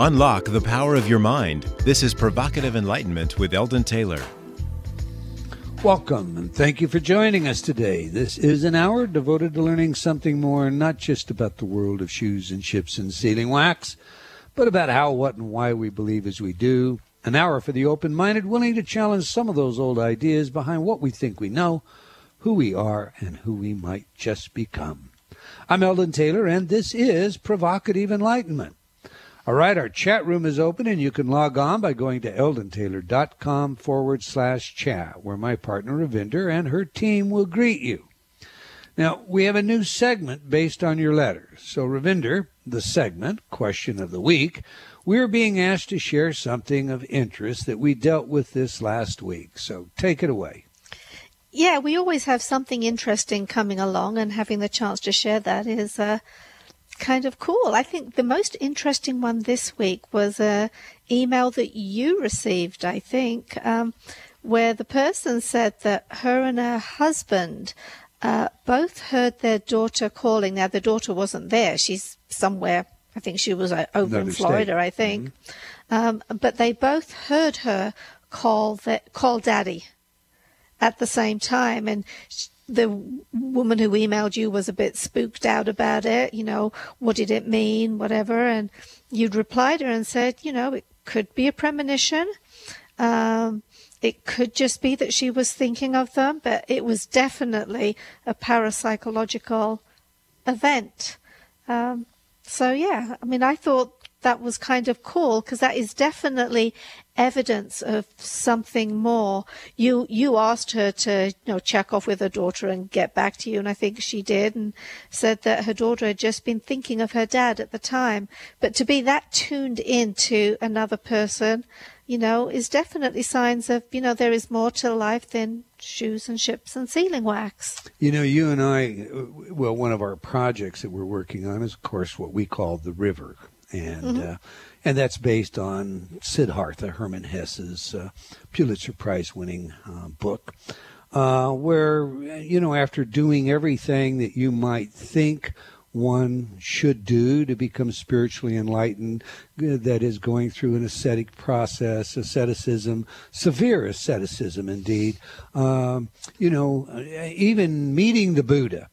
Unlock the power of your mind. This is Provocative Enlightenment with Eldon Taylor. Welcome, and thank you for joining us today. This is an hour devoted to learning something more, not just about the world of shoes and ships and sealing wax, but about how, what, and why we believe as we do. An hour for the open-minded, willing to challenge some of those old ideas behind what we think we know, who we are, and who we might just become. I'm Eldon Taylor, and this is Provocative Enlightenment. All right, our chat room is open, and you can log on by going to eldontaylor.com/chat, where my partner Ravinder and her team will greet you. Now, we have a new segment based on your letters. So, Ravinder, the segment, Question of the Week, we're being asked to share something of interest that we dealt with this last week. So, take it away. Yeah, we always have something interesting coming along, and having the chance to share that is kind of cool. I think the most interesting one this week was an email that you received, I think, where the person said that her and her husband both heard their daughter calling. Now, the daughter wasn't there. She's somewhere. I think she was over in Florida, I think. Mm-hmm. But they both heard her call Daddy at the same time. And the woman who emailed you was a bit spooked out about it. You know, what did it mean, whatever. And you'd replied her and said, you know, it could be a premonition. It could just be that she was thinking of them, but it was definitely a parapsychological event. So, yeah, I mean, I thought that was kind of cool, because that is definitely evidence of something more. You asked her to, check off with her daughter and get back to you, and I think she did, and said that her daughter had just been thinking of her dad at the time. But to be that tuned into another person, is definitely signs of, there is more to life than shoes and ships and sealing wax. You and I, one of our projects that we're working on is, of course, what we call The River. And that's based on Siddhartha, Hermann Hesse's Pulitzer Prize-winning book, where, after doing everything that you might think one should do to become spiritually enlightened, that is going through an ascetic process, asceticism, severe asceticism indeed, even meeting the Buddha.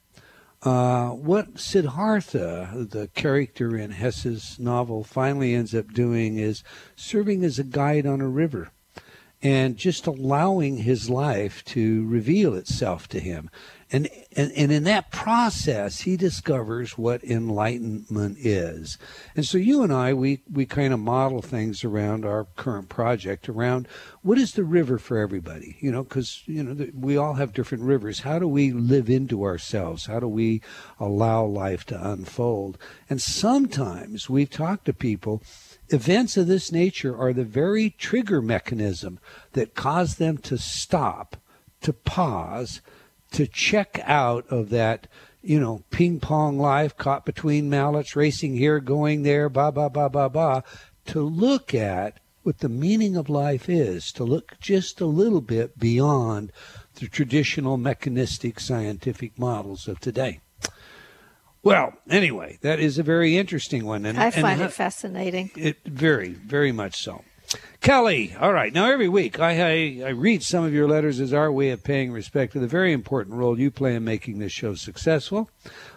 What Siddhartha, the character in Hesse's novel, finally ends up doing is serving as a guide on a river and just allowing his life to reveal itself to him. And in that process, he discovers what enlightenment is. And so you and I, we kind of model things around our current project, around what is the river for everybody? Because, we all have different rivers. How do we live into ourselves? How do we allow life to unfold? And sometimes we've talked to people, events of this nature are the very trigger mechanism that cause them to stop, to pause, to check out of that, ping pong life, caught between mallets, racing here, going there, to look at what the meaning of life is, to look just a little bit beyond the traditional mechanistic scientific models of today. Well, anyway, that is a very interesting one. I find it fascinating. Very, very much so. Kelly, all right. Now, every week I read some of your letters as our way of paying respect to the very important role you play in making this show successful.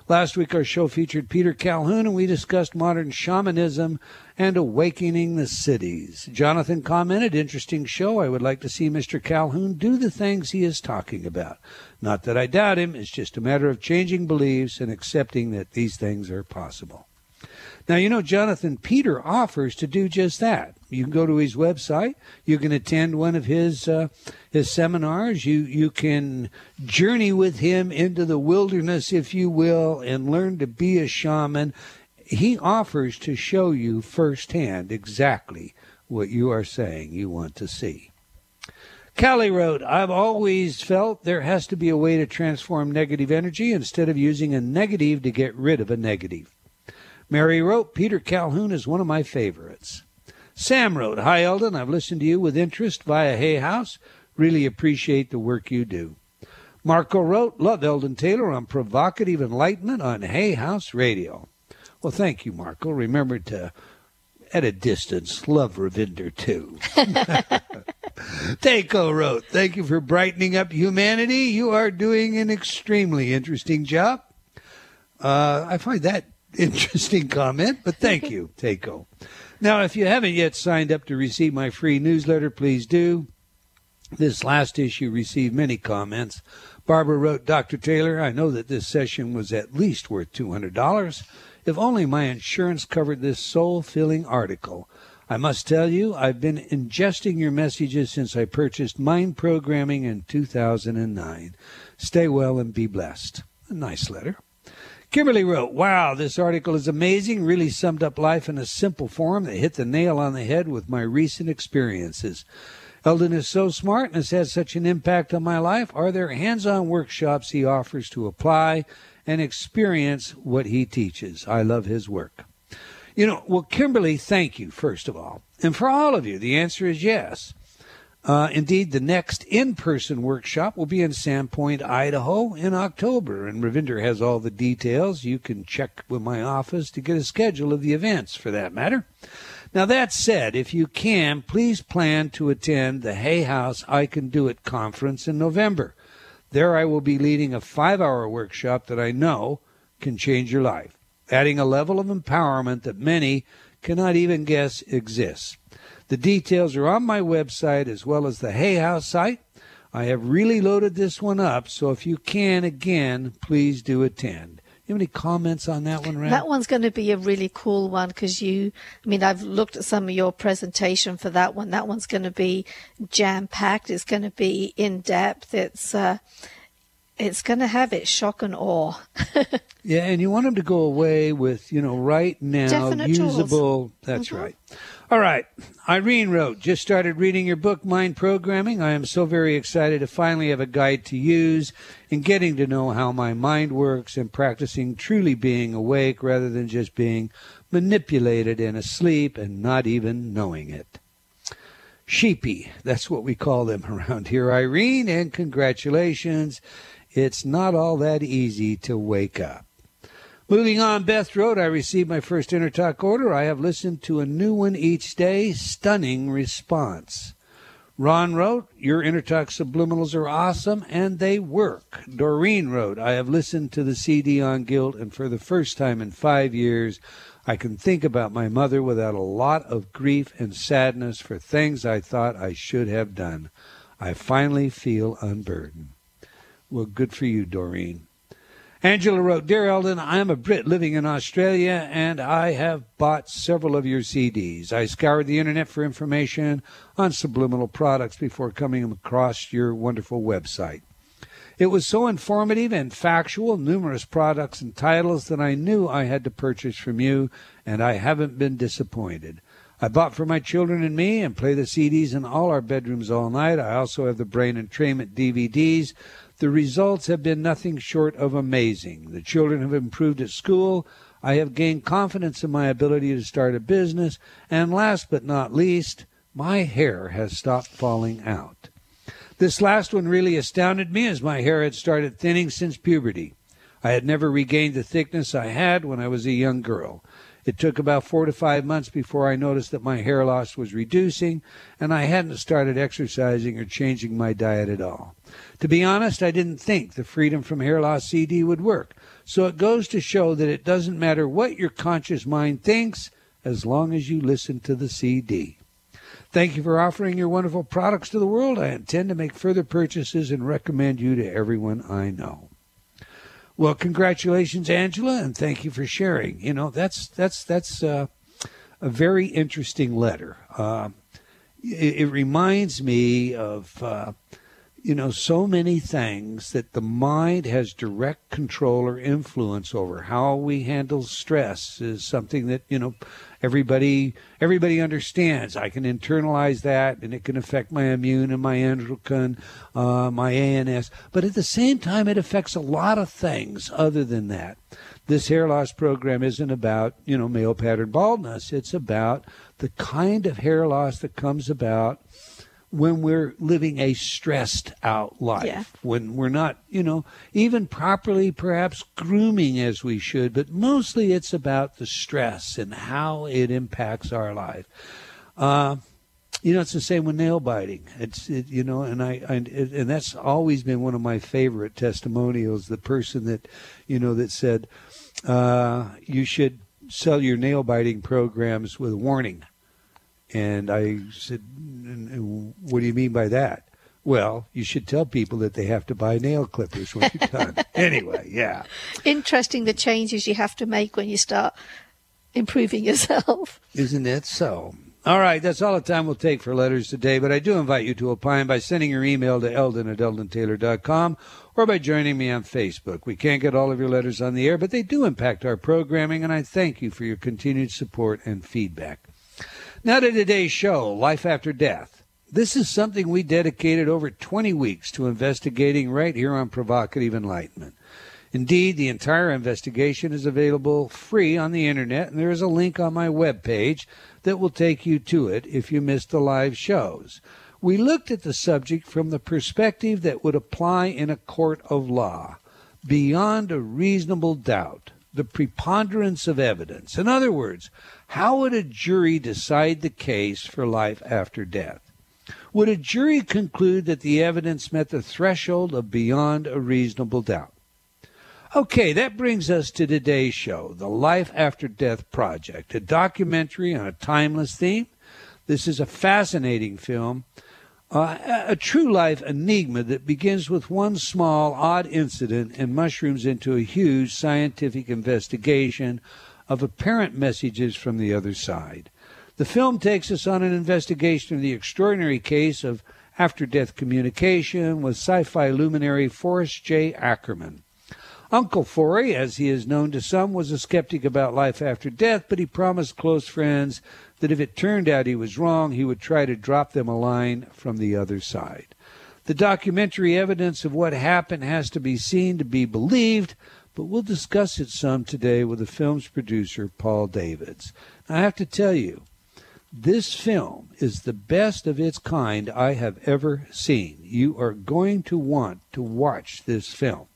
Last week, our show featured Peter Calhoun, and we discussed modern shamanism and awakening the cities. Jonathan commented, interesting show. I would like to see Mr. Calhoun do the things he is talking about. Not that I doubt him. It's just a matter of changing beliefs and accepting that these things are possible. Now, Jonathan, Peter offers to do just that. You can go to his website. You can attend one of his seminars. You can journey with him into the wilderness, if you will, and learn to be a shaman. He offers to show you firsthand exactly what you are saying you want to see. Callie wrote, I've always felt there has to be a way to transform negative energy instead of using a negative to get rid of a negative. Mary wrote, Peter Calhoun is one of my favorites. Sam wrote, Hi, Eldon. I've listened to you with interest via Hay House. Really appreciate the work you do. Marco wrote, Love Eldon Taylor on Provocative Enlightenment on Hay House Radio. Well, thank you, Marco. Remember to at a distance, love Ravinder too. Teiko wrote, thank you for brightening up humanity. You are doing an extremely interesting job. I find that interesting comment, but thank you, Teiko. Now, if you haven't yet signed up to receive my free newsletter, please do. This last issue received many comments. Barbara wrote, Dr. Taylor, I know that this session was at least worth $200. If only my insurance covered this soul-filling article. I must tell you, I've been ingesting your messages since I purchased Mind Programming in 2009. Stay well and be blessed. A nice letter. Kimberly wrote, wow, this article is amazing, really summed up life in a simple form that hit the nail on the head with my recent experiences. Eldon is so smart and has had such an impact on my life. Are there hands-on workshops he offers to apply and experience what he teaches? I love his work. Well, Kimberly, thank you, first of all. And for all of you, the answer is yes. Indeed, the next in-person workshop will be in Sandpoint, Idaho in October, and Ravinder has all the details. You can check with my office to get a schedule of the events, for that matter. Now, that said, if you can, please plan to attend the Hay House I Can Do It conference in November. There I will be leading a 5-hour workshop that I know can change your life, adding a level of empowerment that many cannot even guess exists. The details are on my website as well as the Hay House site. I have really loaded this one up, so if you can, again, please do attend. You have any comments on that one, Ren? That one's going to be a really cool one because I've looked at some of your presentation for that one. That one's going to be jam-packed. It's going to be in-depth. It's going to have its shock and awe. Yeah, and you want them to go away with, right now, definite usable. Tools. That's right. All right. Irene wrote, just started reading your book, Mind Programming. I am so very excited to finally have a guide to use in getting to know how my mind works and practicing truly being awake rather than just being manipulated and asleep and not even knowing it. Sheepy, that's what we call them around here, Irene, and congratulations. It's not all that easy to wake up. Moving on, Beth wrote, I received my first InnerTalk order. I have listened to a new one each day. Stunning response. Ron wrote, your InnerTalk subliminals are awesome, and they work. Doreen wrote, I have listened to the CD on guilt, and for the first time in 5 years, I can think about my mother without a lot of grief and sadness for things I thought I should have done. I finally feel unburdened. Well, good for you, Doreen. Angela wrote, Dear Eldon, I am a Brit living in Australia, and I have bought several of your CDs. I scoured the internet for information on subliminal products before coming across your wonderful website. It was so informative and factual, numerous products and titles that I knew I had to purchase from you, and I haven't been disappointed. I bought for my children and me and play the CDs in all our bedrooms all night. I also have the Brain Entrainment DVDs. The results have been nothing short of amazing. The children have improved at school. I have gained confidence in my ability to start a business. And last but not least, my hair has stopped falling out. This last one really astounded me as my hair had started thinning since puberty. I had never regained the thickness I had when I was a young girl. It took about 4 to 5 months before I noticed that my hair loss was reducing, and I hadn't started exercising or changing my diet at all. To be honest, I didn't think the Freedom from Hair Loss CD would work. So it goes to show that it doesn't matter what your conscious mind thinks as long as you listen to the CD. Thank you for offering your wonderful products to the world. I intend to make further purchases and recommend you to everyone I know. Well, congratulations, Angela, and thank you for sharing. That's a very interesting letter. It reminds me of, so many things that the mind has direct control or influence over. How we handle stress is something that, everybody understands. I can internalize that, and it can affect my immune and my endocrine, my ANS. But at the same time, it affects a lot of things other than that. This hair loss program isn't about, male pattern baldness. It's about the kind of hair loss that comes about when we're living a stressed out life, when we're not, even properly perhaps grooming as we should, but mostly it's about the stress and how it impacts our life. It's the same with nail biting. And that's always been one of my favorite testimonials. The person that, that said, you should sell your nail biting programs with a warning. And I said, what do you mean by that? Well, you should tell people that they have to buy nail clippers when you're done. Anyway, yeah. Interesting, the changes you have to make when you start improving yourself. Isn't it so? All right, that's all the time we'll take for letters today, but I do invite you to opine by sending your email to eldon@eldontaylor.com or by joining me on Facebook. We can't get all of your letters on the air, but they do impact our programming, and I thank you for your continued support and feedback. Now to today's show, Life After Death. This is something we dedicated over 20 weeks to investigating right here on Provocative Enlightenment. Indeed, the entire investigation is available free on the Internet, and there is a link on my webpage that will take you to it if you missed the live shows. We looked at the subject from the perspective that would apply in a court of law, beyond a reasonable doubt, the preponderance of evidence. In other words, how would a jury decide the case for life after death? Would a jury conclude that the evidence met the threshold of beyond a reasonable doubt? Okay, that brings us to today's show, The Life After Death Project, a documentary on a timeless theme. This is a fascinating film, a true life enigma that begins with one small, odd incident and mushrooms into a huge scientific investigation of apparent messages from the other side. The film takes us on an investigation of the extraordinary case of after-death communication with sci-fi luminary Forrest J Ackerman. Uncle Forry, as he is known to some, was a skeptic about life after death, but he promised close friends that if it turned out he was wrong, he would try to drop them a line from the other side. The documentary evidence of what happened has to be seen to be believed, but we'll discuss it some today with the film's producer, Paul Davids. Now, I have to tell you, this film is the best of its kind I have ever seen. You are going to want to watch this film.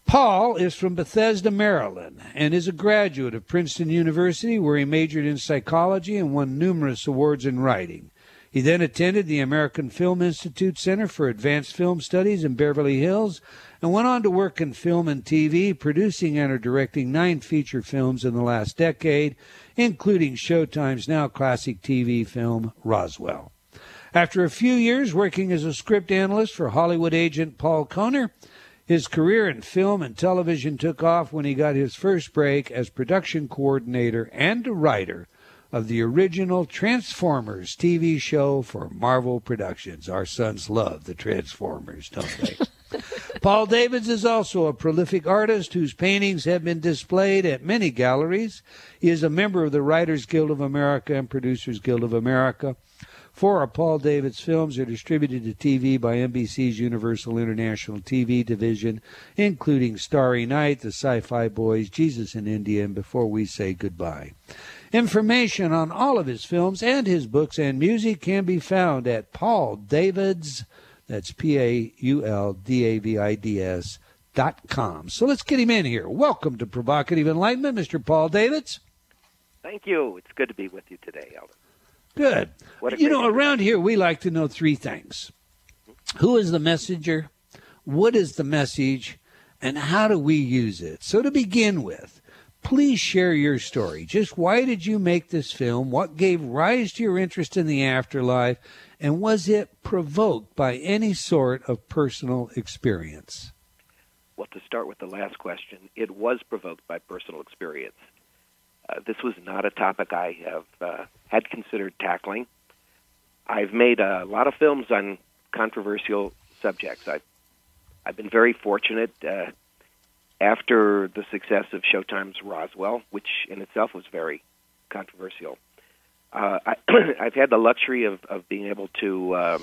Paul is from Bethesda, Maryland, and is a graduate of Princeton University, where he majored in psychology and won numerous awards in writing. He then attended the American Film Institute Center for Advanced Film Studies in Beverly Hills and went on to work in film and TV, producing and or directing 9 feature films in the last decade, including Showtime's now classic TV film, Roswell. After a few years working as a script analyst for Hollywood agent Paul Kohner, his career in film and television took off when he got his first break as production coordinator and writer of the original Transformers TV show for Marvel Productions. Our sons love the Transformers, don't they? Paul Davids is also a prolific artist whose paintings have been displayed at many galleries. He is a member of the Writers Guild of America and Producers Guild of America. 4 of Paul Davids' films are distributed to TV by NBC's Universal International TV division, including Starry Night, The Sci-Fi Boys, Jesus in India, and Before We Say Goodbye. Information on all of his films and his books and music can be found at Paul Davids, that's PaulDavids.com. So let's get him in here. Welcome to Provocative Enlightenment, Mr. Paul Davids. Thank you. It's good to be with you today, Eldon. Good. Around here we like to know 3 things. Who is the messenger? What is the message? And how do we use it? So to begin with, please share your story. Just why did you make this film? What gave rise to your interest in the afterlife? And was it provoked by any sort of personal experience? Well, to start with the last question, it was provoked by personal experience. This was not a topic I have had considered tackling. I've made a lot of films on controversial subjects. I've been very fortunate after the success of Showtime's Roswell, which in itself was very controversial. I've had the luxury of being able to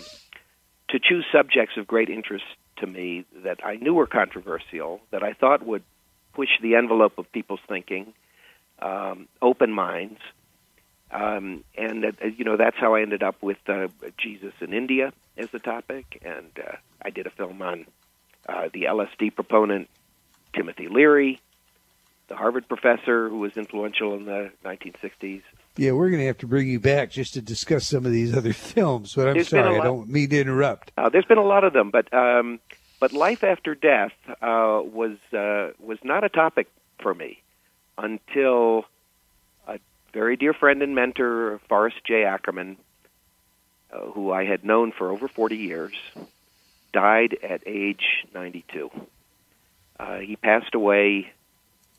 choose subjects of great interest to me that I knew were controversial, that I thought would push the envelope of people's thinking, open minds, That's how I ended up with Jesus in India as the topic, and I did a film on the LSD proponent Timothy Leary, the Harvard professor who was influential in the 1960s. Yeah, we're going to have to bring you back just to discuss some of these other films, but I'm sorry, I don't mean to interrupt. There's been a lot of them, but life after death was not a topic for me until a very dear friend and mentor, Forrest J Ackerman, who I had known for over 40 years, died at age 92. He passed away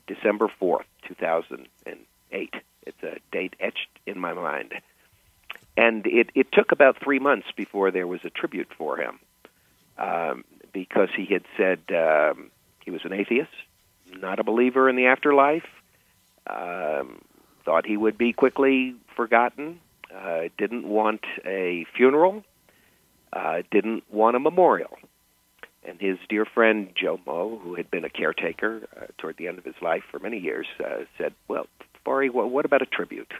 December 4th, 2008. It's a date etched in my mind. And it took about 3 months before there was a tribute for him, because he had said he was an atheist, not a believer in the afterlife, thought he would be quickly forgotten, didn't want a funeral, didn't want a memorial. And his dear friend, Joe Moe, who had been a caretaker toward the end of his life for many years, said, well, Forry, what about a tribute?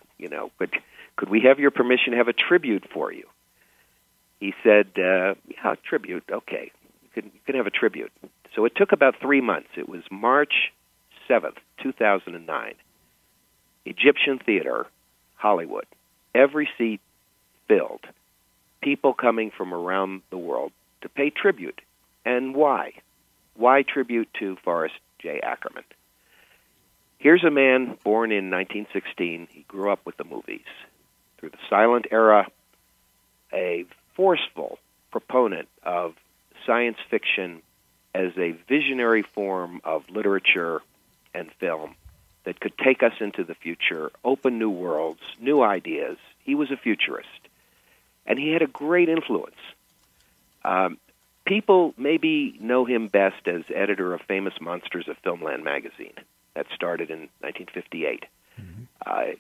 Could we have your permission to have a tribute for you? He said, yeah, a tribute, okay. You can have a tribute. So it took about 3 months. It was March 7th, 2009. Egyptian Theater, Hollywood. Every seat filled. People coming from around the world to pay tribute. And why? Why tribute to Forrest J. Ackerman? Here's a man born in 1916. He grew up with the movies. Through the silent era, a forceful proponent of science fiction as a visionary form of literature and film that could take us into the future, open new worlds, new ideas. He was a futurist. And he had a great influence. People maybe know him best as editor of Famous Monsters of Filmland magazine. That started in 1958.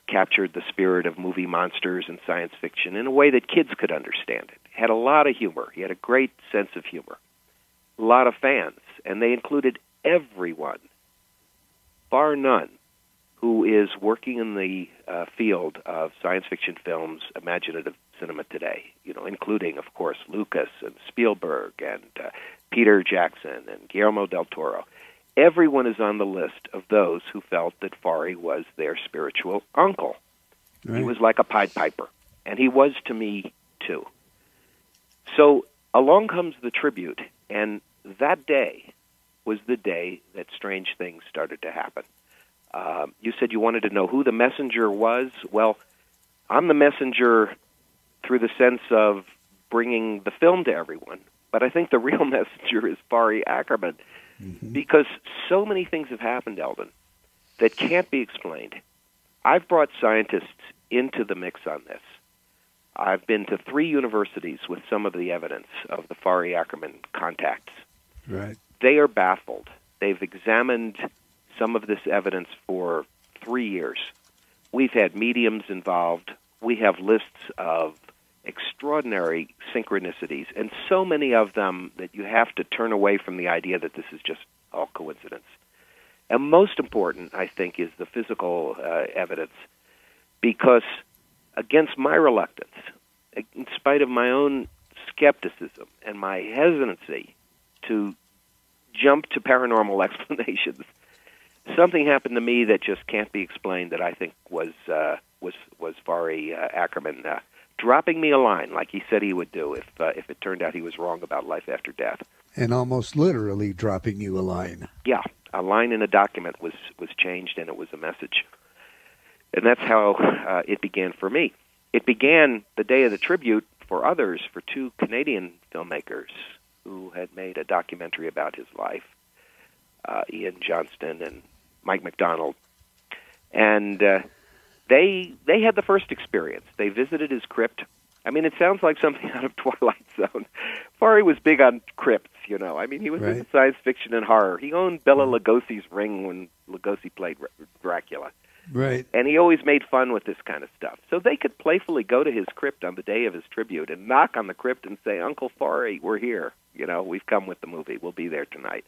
Captured the spirit of movie monsters and science fiction in a way that kids could understand it. Had a lot of humor. He had a great sense of humor. A lot of fans. And they included everyone, bar none, who is working in the field of science fiction films, imaginative cinema today, including, of course, Lucas and Spielberg and Peter Jackson and Guillermo del Toro. Everyone is on the list of those who felt that Forry was their spiritual uncle. Right. He was like a Pied Piper, and he was to me, too. So along comes the tribute, and that day was the day that strange things started to happen. You said you wanted to know who the messenger was. Well, I'm the messenger through the sense of bringing the film to everyone, but I think the real messenger is Forrest Ackerman, because so many things have happened, Eldon, that can't be explained. I've brought scientists into the mix on this. I've been to 3 universities with some of the evidence of the Forrest Ackerman contacts. Right. They are baffled. They've examined some of this evidence for 3 years. We've had mediums involved. We have lists of extraordinary synchronicities, and so many of them that you have to turn away from the idea that this is just all coincidence. And most important, I think, is the physical evidence, because against my reluctance, in spite of my own skepticism and my hesitancy to jump to paranormal explanations, something happened to me that just can't be explained that I think was Forrest Ackerman dropping me a line like he said he would do if it turned out he was wrong about life after death. And almost literally dropping you a line. Yeah, a line in a document was changed, and it was a message. And that's how it began for me. It began the day of the tribute for others, for 2 Canadian filmmakers who had made a documentary about his life, Ian Johnston and Mike MacDonald. And they had the first experience. They visited his crypt. I mean, it sounds like something out of Twilight Zone. Forrest was big on crypts, He was into science fiction and horror. He owned Bela Lugosi's ring when Lugosi played Dracula. Right. And he always made fun with this kind of stuff. So they could playfully go to his crypt on the day of his tribute and knock on the crypt and say, Uncle Forrest, we're here. We've come with the movie. We'll be there tonight.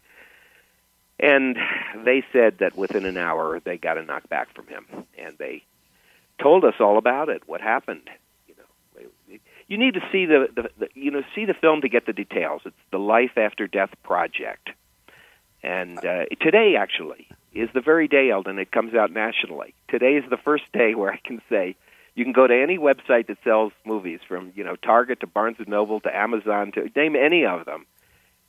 And they said that within an hour they got a knock back from him. And they told us all about it, what happened. You need to see see the film to get the details. It's the Life After Death Project. And today, actually, is the very day, Eldon, it comes out nationally. Today is the first day where I can say you can go to any website that sells movies, from Target to Barnes & Noble to Amazon, to name any of them.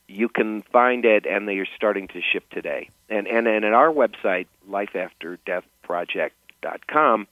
You can find it, and they are starting to ship today. And at our website, lifeafterdeathproject.com,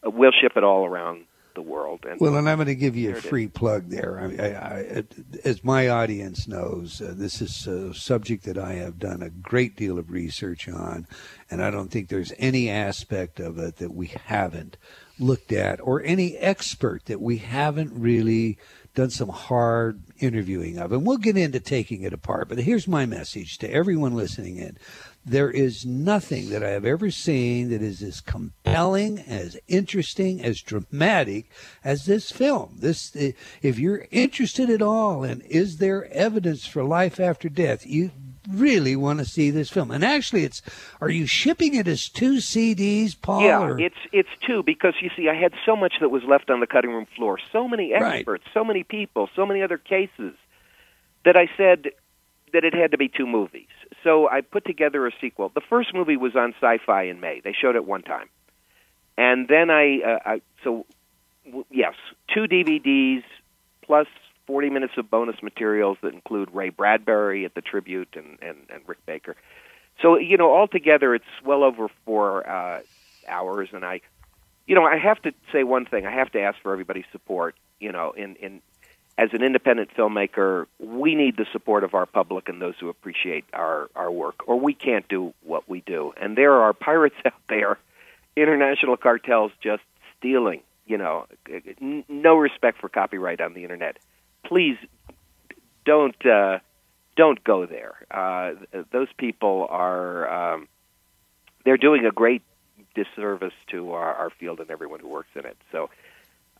we'll ship it all around the world. And I'm going to give you a free plug there. I, as my audience knows, this is a subject that I have done a great deal of research on, and I don't think there's any aspect of it that we haven't looked at, or any expert that we haven't really done some hard interviewing of. And we'll get into taking it apart. But here's my message to everyone listening in. There is nothing that I have ever seen that is as compelling, as interesting, as dramatic as this film. If you're interested at all in is there evidence for life after death, you really want to see this film. And actually, are you shipping it as 2 CDs, Paul? Yeah, it's 2, because you see, I had so much that was left on the cutting room floor, so many experts, so many people, so many other cases, that I said that it had to be 2 movies. So I put together a sequel. The first movie was on Sci-Fi in May. They showed it one time. And then yes, 2 DVDs plus 40 minutes of bonus materials that include Ray Bradbury at the tribute and Rick Baker. So, altogether it's well over 4 hours. And I have to say one thing. I have to ask for everybody's support. As an independent filmmaker, we need the support of our public and those who appreciate our work, or we can't do what we do. And there are pirates out there, international cartels just stealing, no respect for copyright on the Internet. Please don't go there. Those people are they're doing a great disservice to our field and everyone who works in it. So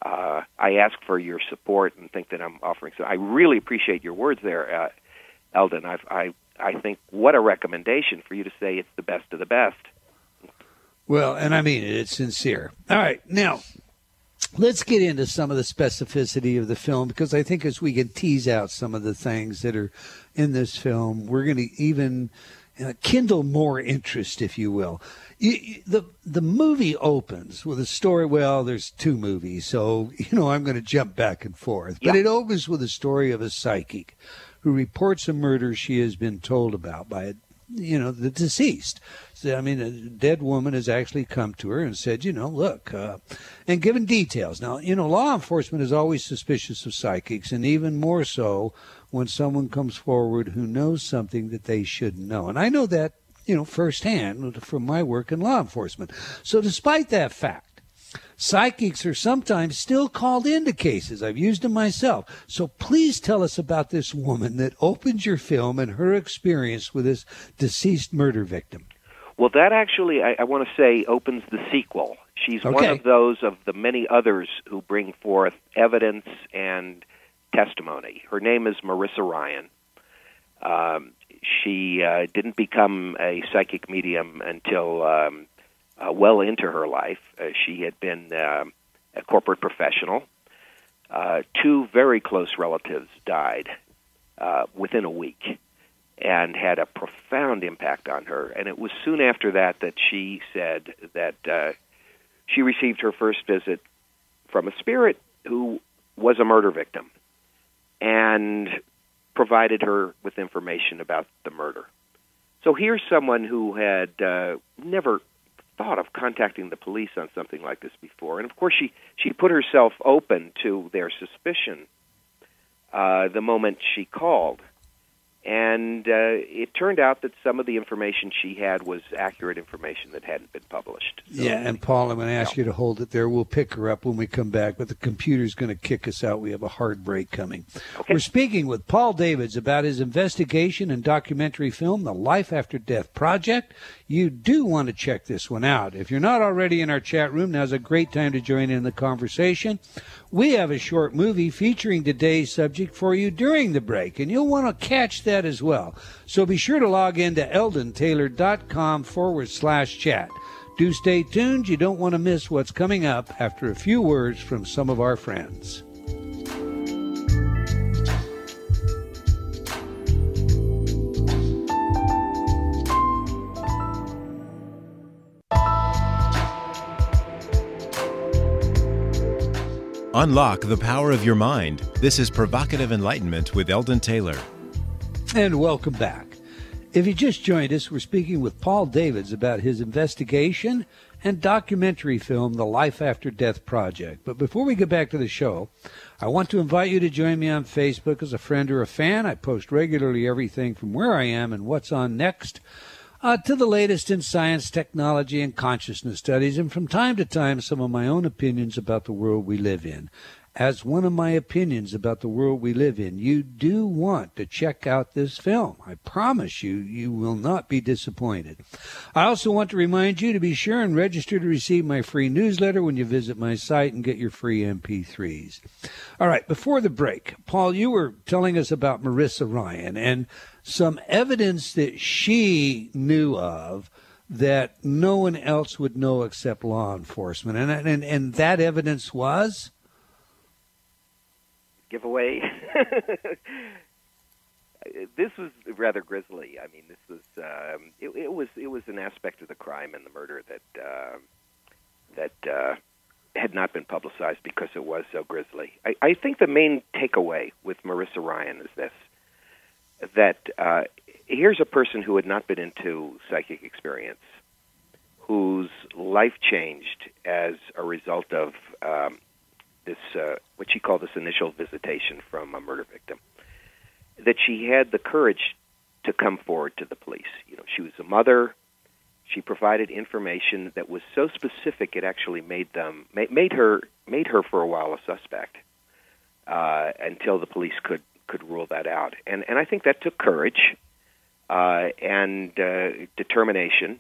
I ask for your support and think that I'm offering. So I really appreciate your words there, Eldon. I think what a recommendation for you to say it's the best of the best. Well, and I mean it. It's sincere. All right, now let's get into some of the specificity of the film, because I think as we can tease out some of the things that are in this film, we're going to even kindle more interest, if you will. The movie opens with a story. Well, there's 2 movies, so I'm going to jump back and forth. But it opens with a story of a psychic who reports a murder she has been told about by the deceased. So, I mean, a dead woman has actually come to her and said, look, and given details. Now, law enforcement is always suspicious of psychics, and even more so when someone comes forward who knows something that they shouldn't know. And I know that firsthand from my work in law enforcement. So despite that fact, psychics are sometimes still called into cases. I've used them myself. So please tell us about this woman that opens your film and her experience with this deceased murder victim. Well, that actually, I want to say, opens the sequel. She's one of those of the many others who bring forth evidence and testimony. Her name is Marissa Ryan. She didn't become a psychic medium until well into her life. She had been a corporate professional. 2 very close relatives died within a week and had a profound impact on her. And it was soon after that she said that she received her first visit from a spirit who was a murder victim and provided her with information about the murder. So here's someone who had never thought of contacting the police on something like this before. And, of course, she put herself open to their suspicion the moment she called. And it turned out that some of the information she had was accurate information that hadn't been published. So, yeah, and Paul, I'm going to ask you to hold it there. We'll pick her up when we come back, but the computer's going to kick us out. We have a hard break coming. Okay. We're speaking with Paul Davids about his investigation and documentary film, The Life After Death Project. You do want to check this one out. If you're not already in our chat room, now's a great time to join in the conversation. We have a short movie featuring today's subject for you during the break, and you'll want to catch that as well. So be sure to log in to eldontaylor.com/chat. Do stay tuned. You don't want to miss what's coming up after a few words from some of our friends. Unlock the power of your mind. This is Provocative Enlightenment with Eldon Taylor. And welcome back. If you just joined us, we're speaking with Paul Davids about his investigation and documentary film, The Life After Death Project. But before we get back to the show, I want to invite you to join me on Facebook as a friend or a fan. I post regularly everything from where I am and what's on next to the latest in science, technology, and consciousness studies, and from time to time, some of my own opinions about the world we live in. As one of my opinions about the world we live in, you do want to check out this film. I promise you, you will not be disappointed. I also want to remind you to be sure and register to receive my free newsletter when you visit my site and get your free MP3s. All right, before the break, Paul, you were telling us about Marissa Ryan and some evidence that she knew of that no one else would know except law enforcement. And that evidence was? Giveaway. This was rather grisly. I mean, this was it was an aspect of the crime and the murder that had not been publicized because it was so grisly. I think the main takeaway with Marissa Ryan is this: that here's a person who had not been into psychic experience, whose life changed as a result of this, what she called this initial visitation from a murder victim, that she had the courage to come forward to the police. You know, she was a mother. She provided information that was so specific it actually made her for a while a suspect until the police could rule that out. And I think that took courage and determination.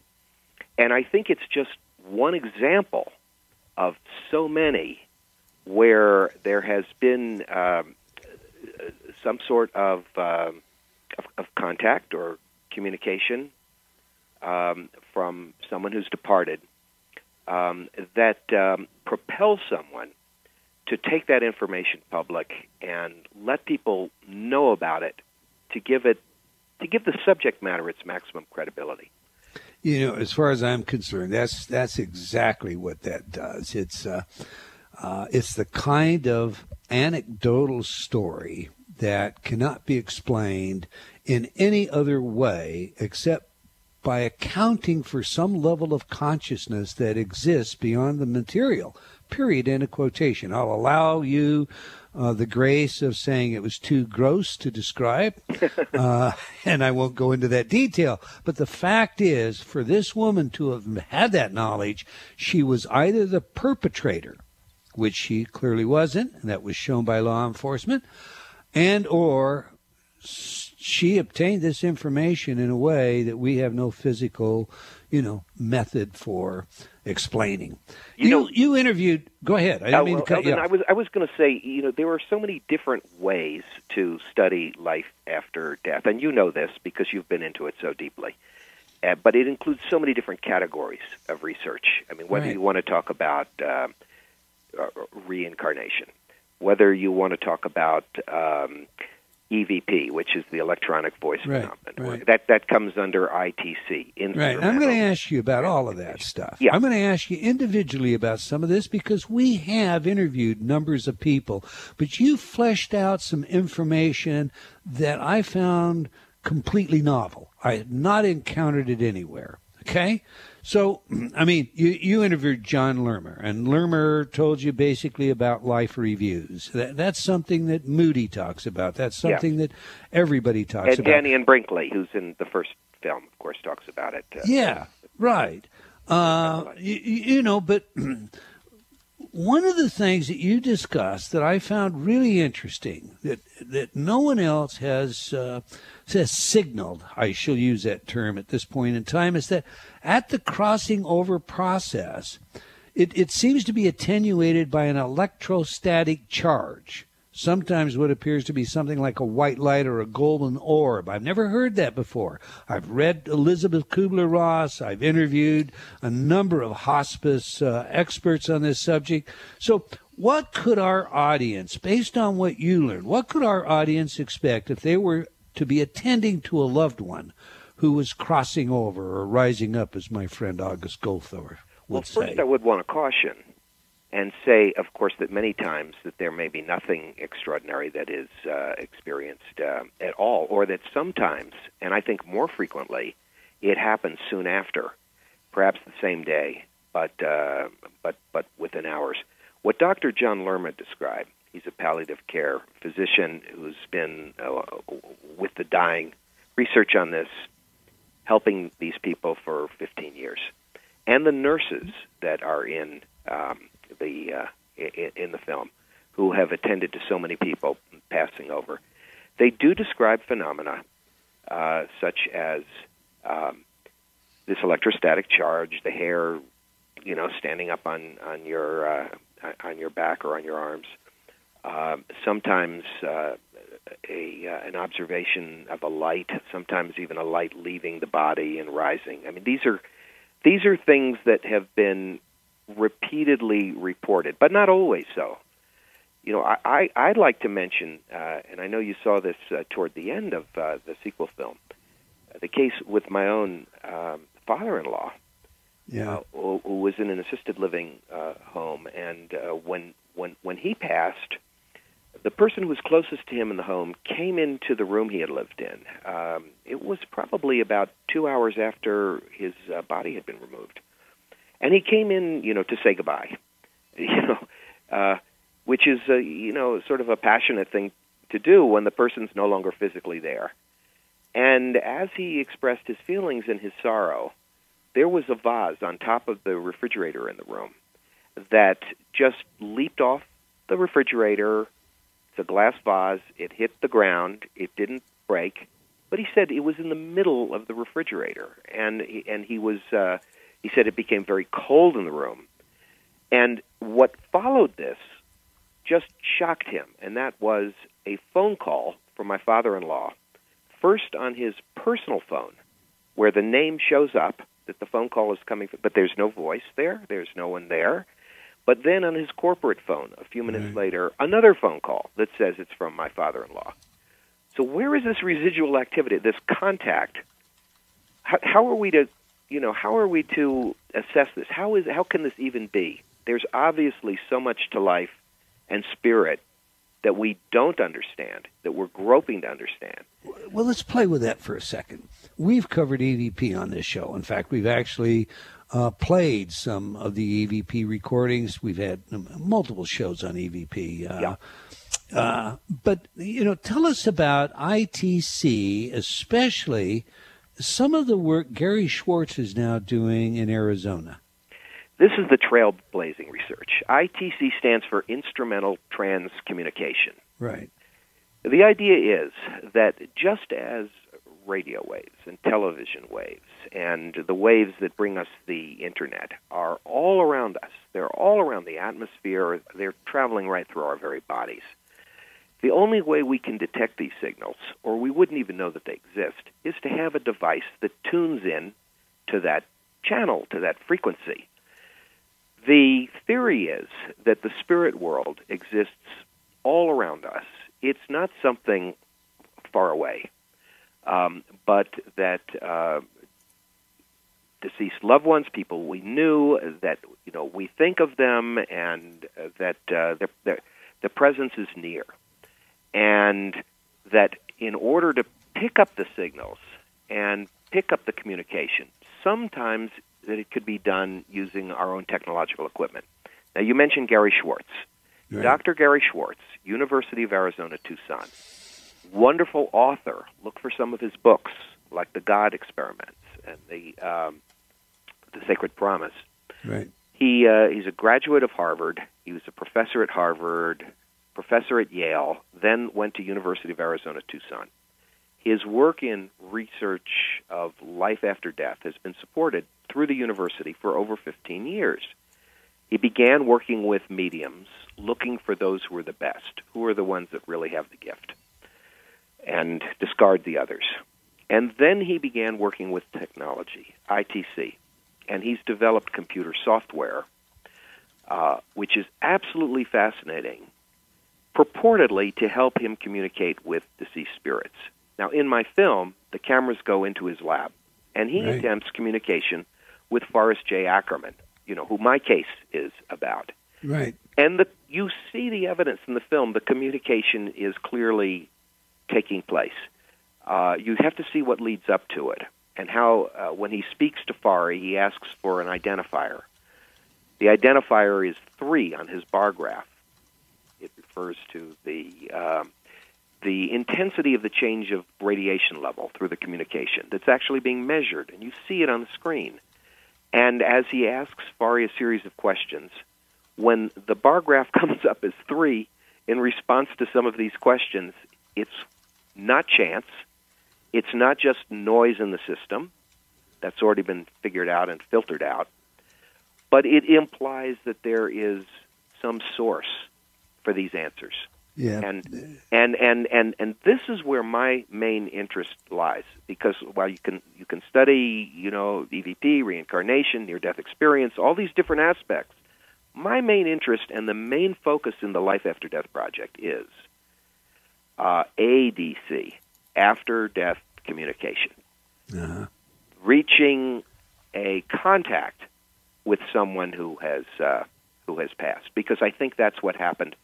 And I think it's just one example of so many where there has been some sort of contact or communication from someone who's departed that propels someone to take that information public and let people know about it, to give the subject matter its maximum credibility. You know, as far as I'm concerned, that's exactly what that does. It's the kind of anecdotal story that cannot be explained in any other way except by accounting for some level of consciousness that exists beyond the material, period, end of quotation. I'll allow you the grace of saying it was too gross to describe, and I won't go into that detail. But the fact is, for this woman to have had that knowledge, she was either the perpetrator, which she clearly wasn't, and that was shown by law enforcement, and or she obtained this information in a way that we have no physical, method for explaining. You interviewed. Go ahead. I didn't mean to cut you off. I was going to say, there are so many different ways to study life after death, and you know this because you've been into it so deeply. But it includes so many different categories of research. I mean, whether you want to talk about reincarnation, whether you want to talk about EVP, which is the electronic voice phenomenon, that comes under ITC. Right. I'm going to ask you about all of that stuff. Yeah. I'm going to ask you individually about some of this because we have interviewed numbers of people, but you fleshed out some information that I found completely novel. I had not encountered it anywhere. Okay? So, I mean, you interviewed John Lermer, and Lermer told you basically about life reviews. That's something that Moody talks about. That's something that everybody talks about. And Danny and Brinkley, who's in the first film, of course, talks about it. Right. But one of the things that you discussed that I found really interesting, that no one else has signaled, I shall use that term at this point in time, is that at the crossing over process, it seems to be attenuated by an electrostatic charge. sometimes what appears to be something like a white light or a golden orb. I've never heard that before. I've read Elizabeth Kubler-Ross. I've interviewed a number of hospice experts on this subject. So what could our audience, based on what you learned, what could our audience expect if they were to be attending to a loved one who was crossing over or rising up, as my friend August Goldthor would say? Well, first I would want to caution and say, of course, that many times that there may be nothing extraordinary that is experienced at all, or that sometimes, and I think more frequently, it happens soon after, perhaps the same day, but within hours. What Dr. John Lerma described, he's a palliative care physician who's been with the dying, research on this, helping these people for 15 years, and the nurses that are in the film, who have attended to so many people passing over. They do describe phenomena such as this electrostatic charge, the hair, standing up on your back or on your arms. Sometimes an observation of a light, sometimes even a light leaving the body and rising. I mean, these are things that have been repeatedly reported, but not always so. I'd like to mention, and I know you saw this toward the end of the sequel film, the case with my own father-in-law, who was in an assisted living home, and when he passed, the person who was closest to him in the home came into the room he had lived in. It was probably about 2 hours after his body had been removed. And he came in, to say goodbye, which is, sort of a passionate thing to do when the person's no longer physically there. And as he expressed his feelings and his sorrow, there was a vase on top of the refrigerator in the room that just leaped off the refrigerator. It's a glass vase. It hit the ground. It didn't break. But he said it was in the middle of the refrigerator, and he said it became very cold in the room. And what followed this just shocked him, and that was a phone call from my father-in-law, first on his personal phone, where the name shows up, that the phone call is coming from, but there's no voice there, there's no one there. But then on his corporate phone, a few minutes later, another phone call that says it's from my father-in-law. So where is this residual activity, this contact? How are we to assess this? How can this even be? There's obviously so much to life and spirit that we don't understand, that we're groping to understand. Well, let's play with that for a second. We've covered EVP on this show. In fact, we've actually played some of the EVP recordings. We've had multiple shows on EVP. But, tell us about ITC, especially some of the work Gary Schwartz is now doing in Arizona. This is the trailblazing research. ITC stands for Instrumental Transcommunication. Right. The idea is that just as radio waves and television waves and the waves that bring us the Internet are all around us, they're all around the atmosphere, they're traveling right through our very bodies. The only way we can detect these signals, or we wouldn't even know that they exist, is to have a device that tunes in to that channel, to that frequency. The theory is that the spirit world exists all around us. It's not something far away, but that deceased loved ones, people we knew, that we think of them, and that the presence is near. And that in order to pick up the signals and pick up the communication, sometimes that it could be done using our own technological equipment. Now, you mentioned Gary Schwartz. Right. Dr. Gary Schwartz, University of Arizona, Tucson. Wonderful author. Look for some of his books, like The God Experiments and The Sacred Promise. Right. He's a graduate of Harvard. He was a professor at Harvard, professor at Yale, then went to University of Arizona, Tucson. His work in research of life after death has been supported through the university for over 15 years. He began working with mediums, looking for those who are the best, who are the ones that really have the gift, and discard the others. And then he began working with technology, ITC, and he's developed computer software, which is absolutely fascinating, purportedly to help him communicate with deceased spirits. Now, in my film, the cameras go into his lab, and he attempts communication with Forrest J Ackerman, who my case is about. Right. And you see the evidence in the film. The communication is clearly taking place. You have to see what leads up to it, and how when he speaks to Fari, he asks for an identifier. The identifier is 3 on his bar graph. It refers to the intensity of the change of radiation level through the communication that's actually being measured, and you see it on the screen. And as he asks Fari a series of questions, when the bar graph comes up as 3 in response to some of these questions, it's not chance. It's not just noise in the system. That's already been figured out and filtered out. But it implies that there is some source for these answers. Yeah. And this is where my main interest lies, because while you can study, EVP, reincarnation, near-death experience, all these different aspects, my main interest and the main focus in the Life After Death project is ADC, after-death communication, reaching a contact with someone who has passed, because I think that's what happened.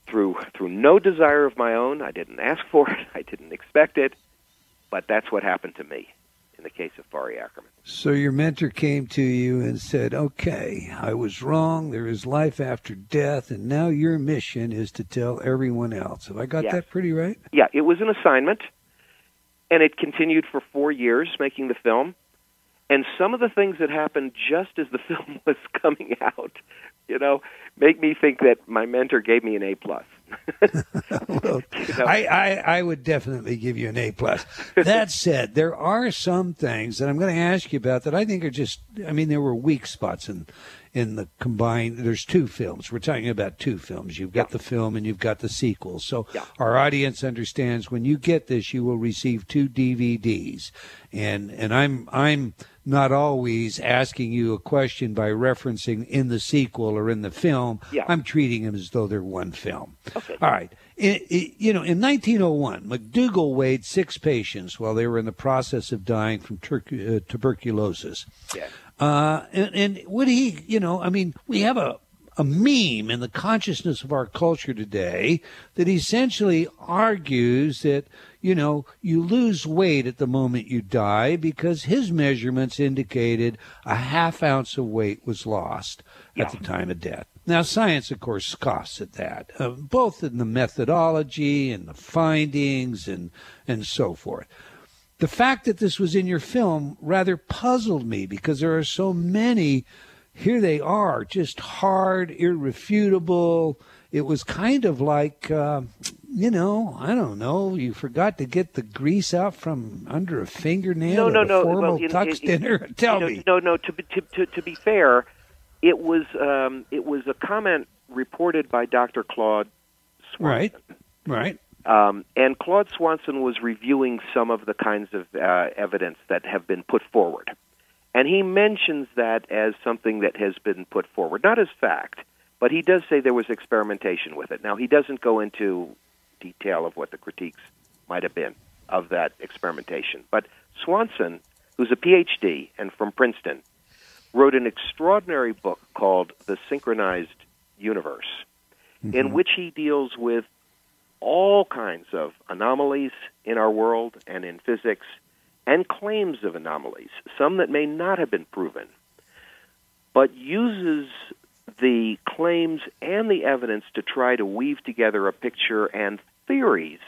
Through no desire of my own, I didn't ask for it, I didn't expect it, but that's what happened to me in the case of Fari Ackerman. So your mentor came to you and said, okay, I was wrong, there is life after death, and now your mission is to tell everyone else. Have I got that pretty right? Yeah, it was an assignment, and it continued for 4 years making the film. And some of the things that happened just as the film was coming out, make me think that my mentor gave me an A+. Well, I would definitely give you an A+. That said, there are some things that I'm going to ask you about that I think are there were weak spots in the combined. There's 2 films. We're talking about 2 films. You've got the film and you've got the sequel. So our audience understands when you get this, you will receive 2 DVDs. And I'm not always asking you a question by referencing in the sequel or in the film. Yeah. I'm treating them as though they're one film. Okay. All right. In 1901, McDougall weighed 6 patients while they were in the process of dying from tuberculosis. Yeah. And would he, we have a meme in the consciousness of our culture today that essentially argues that, you lose weight at the moment you die because his measurements indicated a half ounce of weight was lost at the time of death. Now, science, of course, scoffs at that, both in the methodology and the findings and so forth. The fact that this was in your film rather puzzled me because there are so many. Here they are, just hard, irrefutable. It was kind of like, I don't know, you forgot to get the grease out from under a fingernail at a formal tux dinner. Tell me. No. To be fair, it was a comment reported by Dr. Claude Swanson. Right. And Claude Swanson was reviewing some of the kinds of evidence that have been put forward. And he mentions that as something that has been put forward, not as fact, but he does say there was experimentation with it. Now, he doesn't go into detail of what the critiques might have been of that experimentation. But Swanson, who's a PhD and from Princeton, wrote an extraordinary book called The Synchronized Universe, in which he deals with all kinds of anomalies in our world and in physics, and claims of anomalies, some that may not have been proven, but uses the claims and the evidence to try to weave together a picture and theories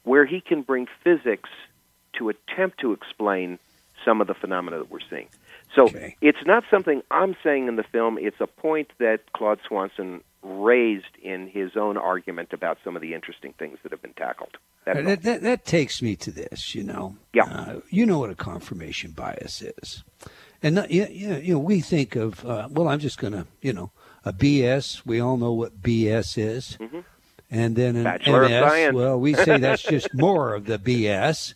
where he can bring physics to attempt to explain some of the phenomena that we're seeing. So it's not something I'm saying in the film. It's a point that Claude Swanson raised in his own argument about some of the interesting things that have been tackled. That takes me to this, Yeah. You know what a confirmation bias is. And we think of I'm just going to a BS. We all know what BS is. Mm-hmm. And then an Bachelor of MS, Science. well, we say that's just more of the BS.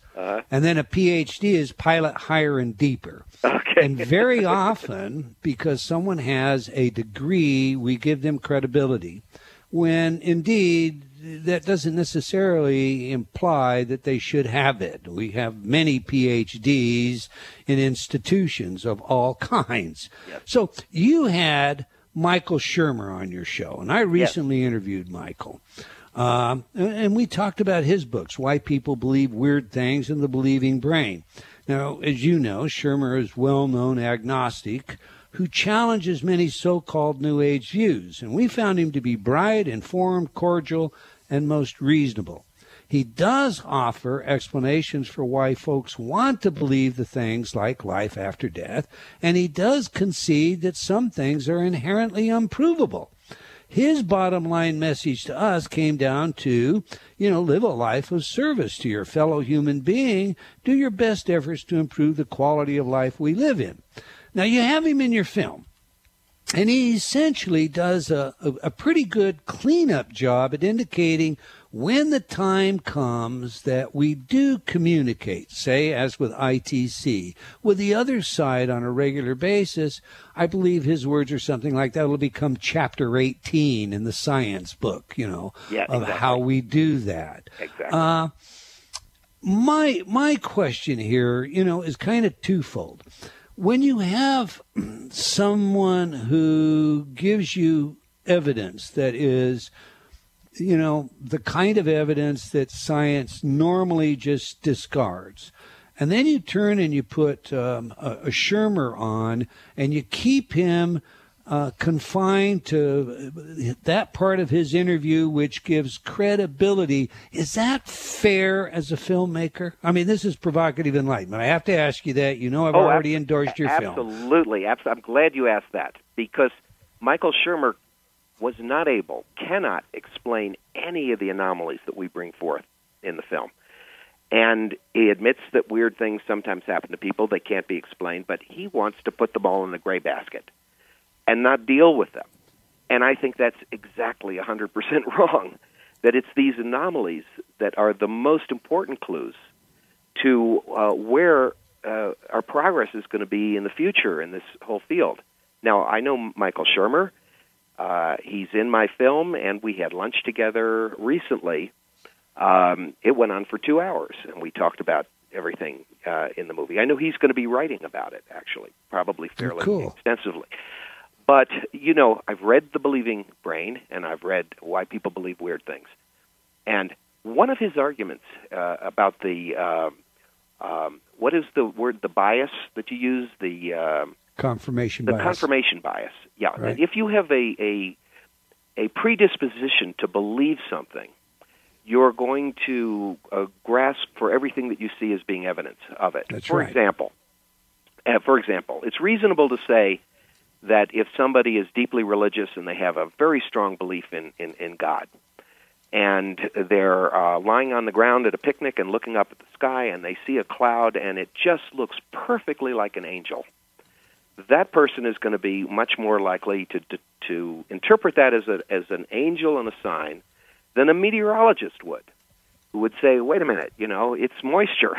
And then a PhD is pilot higher and deeper. Okay. And very often, because someone has a degree, we give them credibility, when indeed that doesn't necessarily imply that they should have it. We have many PhDs in institutions of all kinds. Yes. So you had Michael Shermer on your show, and I recently interviewed Michael. And we talked about his books, Why People Believe Weird Things and the Believing Brain. Now, as you know, Shermer is well-known agnostic who challenges many so-called New Age views, and we found him to be bright, informed, cordial, and most reasonable. He does offer explanations for why folks want to believe the things like life after death, and he does concede that some things are inherently unprovable. His bottom line message to us came down to, live a life of service to your fellow human being. Do your best efforts to improve the quality of life we live in. Now, you have him in your film, and he essentially does a pretty good cleanup job at indicating when the time comes that we do communicate, say, as with ITC, with the other side on a regular basis. I believe his words are something like that will become chapter 18 in the science book, of exactly. how we do that. Exactly. My question here, is kind of twofold. When you have someone who gives you evidence that is, the kind of evidence that science normally just discards, and then you turn and you put a Shermer on and you keep him confined to that part of his interview which gives credibility, is that fair as a filmmaker? I mean, this is Provocative Enlightenment. I have to ask you that. I've already endorsed your film. Absolutely. I'm glad you asked that, because Michael Shermer cannot explain any of the anomalies that we bring forth in the film. And he admits that weird things sometimes happen to people. They can't be explained, but he wants to put them all in the gray basket and not deal with them. And I think that's exactly 100% wrong, that it's these anomalies that are the most important clues to where our progress is going to be in the future in this whole field. Now, I know Michael Shermer. He's in my film, and we had lunch together recently. It went on for 2 hours, and we talked about everything in the movie. I know he's going to be writing about it, actually, probably fairly extensively. But, I've read The Believing Brain, and I've read Why People Believe Weird Things. And one of his arguments about the, what is the word, the bias that you use, the confirmation bias. The confirmation bias, yeah. Right. If you have a predisposition to believe something, you're going to grasp for everything that you see as being evidence of it. That's for right. example, it's reasonable to say that if somebody is deeply religious and they have a very strong belief in God, and they're lying on the ground at a picnic and looking up at the sky, and they see a cloud, and it just looks perfectly like an angel, that person is going to be much more likely to interpret that as an angel and a sign than a meteorologist would, who would say, wait a minute, it's moisture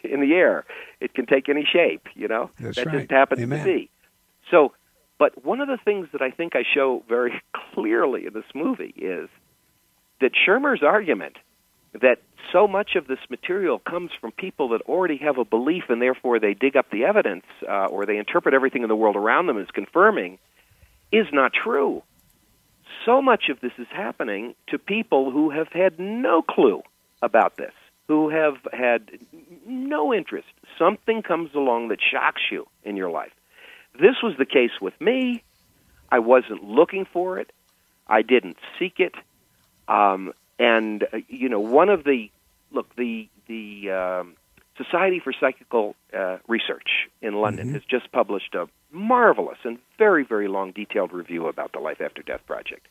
in the air. It can take any shape, That's that right. just happens Amen. to be. So, but one of the things that I think I show very clearly in this movie is that Shermer's argument that so much of this material comes from people that already have a belief and therefore they dig up the evidence or they interpret everything in the world around them as confirming is not true. So much of this is happening to people who have had no clue about this, who have had no interest. Something comes along that shocks you in your life. This was the case with me. I wasn't looking for it. I didn't seek it. One of the Society for Psychical Research in London has just published a marvelous and very, very long detailed review about the Life After Death project.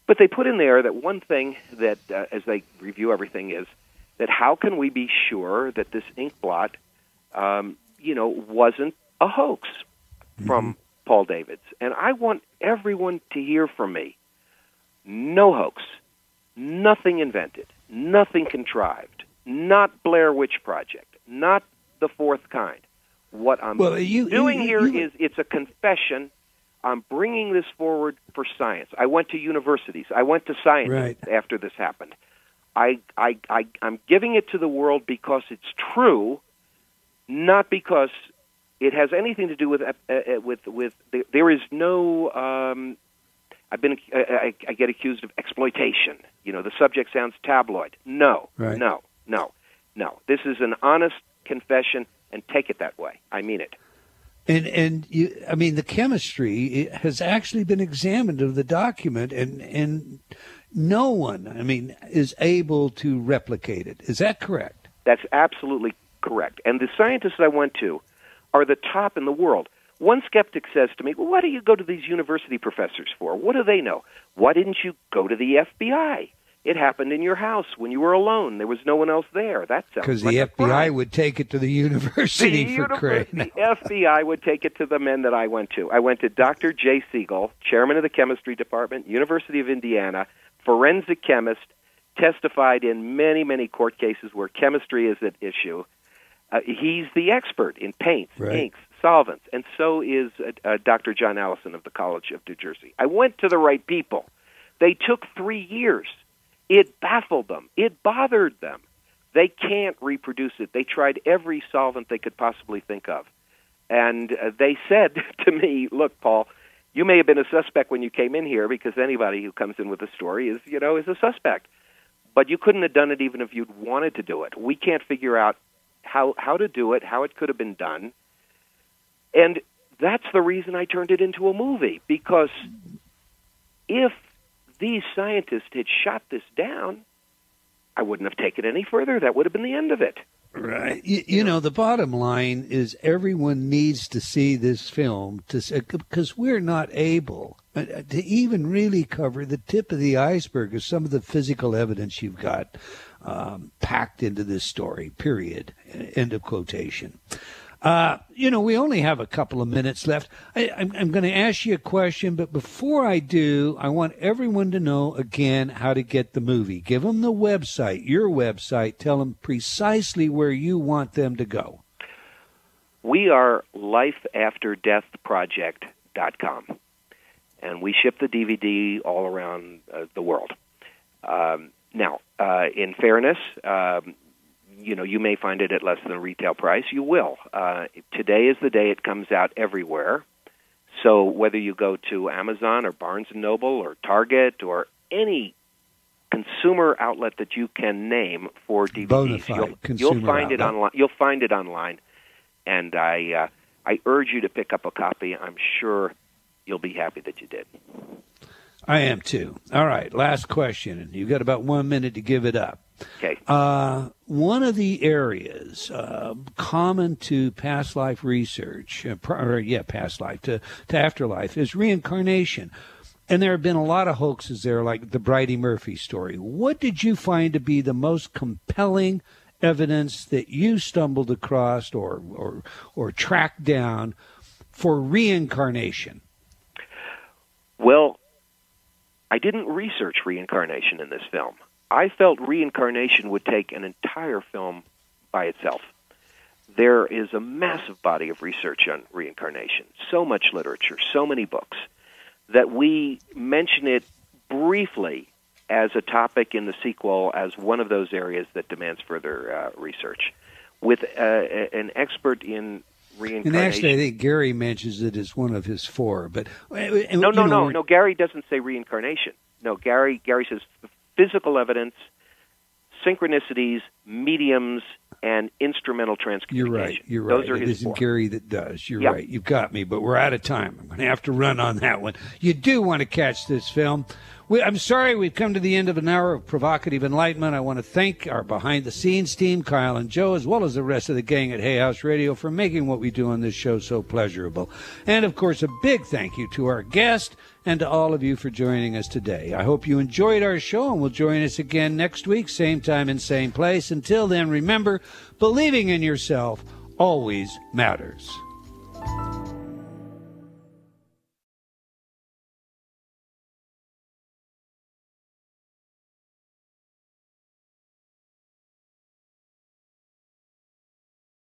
But they put in there that one thing that, as they review everything, is that how can we be sure that this ink blot, wasn't a hoax from Paul Davids. And I want everyone to hear from me. No hoax. Nothing invented. Nothing contrived. Not Blair Witch Project. Not the fourth kind. What I'm doing here is it's a confession. I'm bringing this forward for science. I went to universities. I went to scientists after this happened. I'm giving it to the world because it's true, not because it has anything to do with there is no. I get accused of exploitation. You know, the subject sounds tabloid. No. This is an honest confession, and take it that way. I mean it. And I mean, the chemistry has actually been examined of the document, and no one, I mean, is able to replicate it. Is that correct? That's absolutely correct. And the scientists I went to are the top in the world. One skeptic says to me, well, why do you go to these university professors for? What do they know? Why didn't you go to the FBI? It happened in your house when you were alone. There was no one else there. That sounds because like the FBI would take it to the university for crying. The FBI would take it to the men that I went to. I went to Dr. J. Siegel, chairman of the chemistry department, University of Indiana, forensic chemist, testified in many, many court cases where chemistry is at issue. He's the expert in paints, inks, solvents, and so is Dr. John Allison of the College of New Jersey. I went to the right people. They took 3 years. It baffled them. It bothered them. They can't reproduce it. They tried every solvent they could possibly think of. And they said to me, look, Paul, you may have been a suspect when you came in here because anybody who comes in with a story is a suspect. But you couldn't have done it even if you'd wanted to do it. We can't figure out how to do it, how it could have been done. And that's the reason I turned it into a movie, because if these scientists had shot this down, I wouldn't have taken it any further. That would have been the end of it. Right. You know, the bottom line is everyone needs to see this film because we're not able to even really cover the tip of the iceberg of some of the physical evidence you've got packed into this story, period. End of quotation. We only have a couple of minutes left. I'm going to ask you a question, but before I do, I want everyone to know again how to get the movie. Give them the website, your website. Tell them precisely where you want them to go. We are lifeafterdeathproject.com, and we ship the DVD all around the world. Now, in fairness, you may find it at less than retail price. You will. Today is the day it comes out everywhere. So whether you go to Amazon or Barnes & Noble or Target or any consumer outlet that you can name for DVDs, you'll find it online. You'll find it online, and I urge you to pick up a copy. I'm sure you'll be happy that you did. I am too. All right, last question. You've got about 1 minute to give it up. Okay. One of the areas common to past life research, past life to afterlife, is reincarnation. And there have been a lot of hoaxes there, like the Bridie Murphy story. What did you find to be the most compelling evidence that you stumbled across or tracked down for reincarnation? Well, I didn't research reincarnation in this film. I felt reincarnation would take an entire film by itself. There is a massive body of research on reincarnation, so much literature, so many books, that we mention it briefly as a topic in the sequel as one of those areas that demands further research. With an expert in reincarnation. And actually, I think Gary mentions it as one of his four. But No. Gary doesn't say reincarnation. No, Gary says physical evidence, synchronicities, mediums, and instrumental transcommunication. You're right. Those are it his isn't four. Gary that does. You're right. You've got me, but we're out of time. I'm going to have to run on that one. You do want to catch this film. I'm sorry we've come to the end of an hour of Provocative Enlightenment. I want to thank our behind-the-scenes team, Kyle and Joe, as well as the rest of the gang at Hay House Radio for making what we do on this show so pleasurable. And, of course, a big thank you to our guest and to all of you for joining us today. I hope you enjoyed our show and will join us again next week, same time and same place. Until then, remember, believing in yourself always matters.